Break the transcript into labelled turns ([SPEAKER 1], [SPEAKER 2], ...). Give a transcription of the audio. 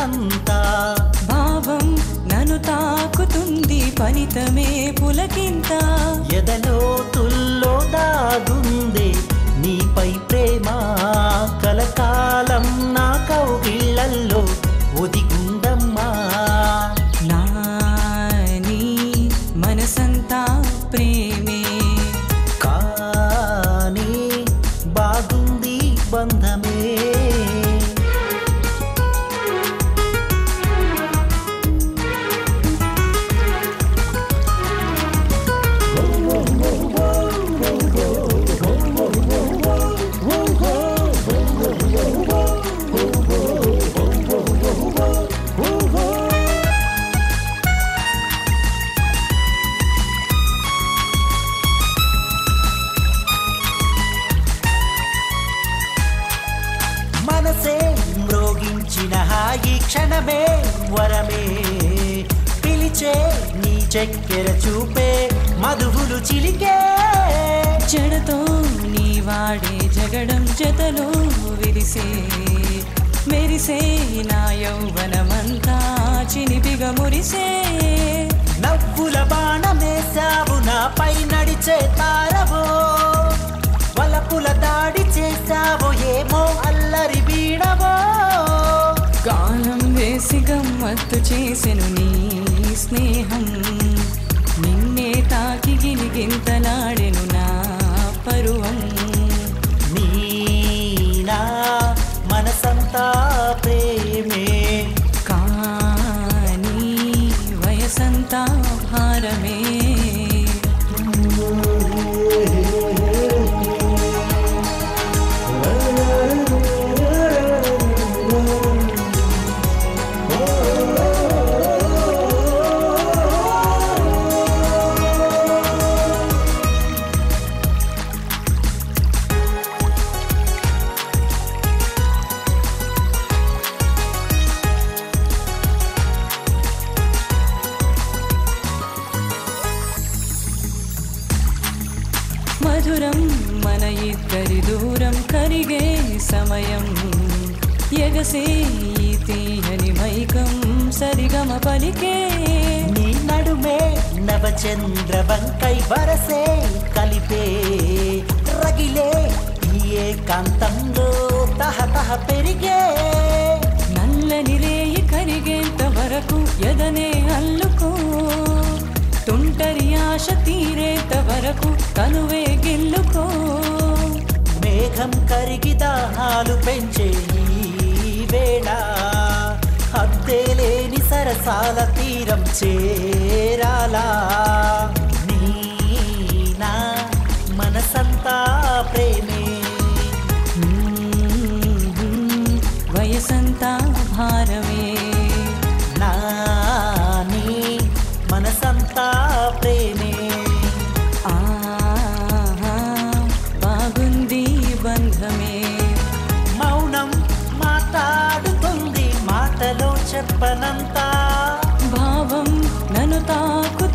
[SPEAKER 1] మనసంతా
[SPEAKER 2] భావం నన్ను తాకుతుంది ఫలితమే పులకింత
[SPEAKER 1] ఎదలో తుల్లో దాగుందే నీపై ప్రేమ కలకాలం నా కౌగిళ్ళల్లో ఒదిగుందమ్మా
[SPEAKER 2] నాని మనసంతా ప్రేమే
[SPEAKER 1] కానీ బాగుంది బంధమే మనసే మ్రోగించిన హాయి క్షణమే వరమే పిలిచే నీ చక్కెర చూపే మధువులు చిలికే
[SPEAKER 2] జడతో నీ వాడే జగడం జతలో విరిసే మెరిసే నా యౌవనమంతా చినిపిగా మురిసే
[SPEAKER 1] నవ్వుల బాణమేశావు నాపై నడిచే తారవో వలపుల దాడి చేశావో ఏమో అల్లరి బీడవో
[SPEAKER 2] గానం వేసి గమ్మత్తు చేసెను నీ స్నేహం నిన్నే తాకి గిలిగింతలాడెను నా పరువం
[SPEAKER 1] నీనా మనసంతా ప్రేమే
[SPEAKER 2] కానీ వయసంతా భారమే మధురం మన ఇద్దరి దూరం కరిగే సమయం ఎగసే ఈ తీయని మైకం సరిగమ పలికే
[SPEAKER 1] నీ నడుమే నవచంద్రవంకై వరసే కలిపే రగిలే ఈ ఏకాంతంలో తహతహ పెరిగే
[SPEAKER 2] నల్లని రేయి కరిగేంత వరకు ఎదనే అల్లుకో తుంటరి ఆశ తీరేంత వరకు కనువే గిల్లుకో
[SPEAKER 1] మేఘం కరిగి దాహాలు పెంచే ఈ వేళ హద్దేలేని సరసాల తీరం చేరాలా నీనా మనసంతా ప్రేమే
[SPEAKER 2] వయసంతా భారమే
[SPEAKER 1] నాని మనసంతా ప్రేమే
[SPEAKER 2] బాగుంది బంధమే
[SPEAKER 1] మౌనం మాట్లాడుతుంది మాటలో చెప్పనంతా
[SPEAKER 2] భావం నన్ను తాకు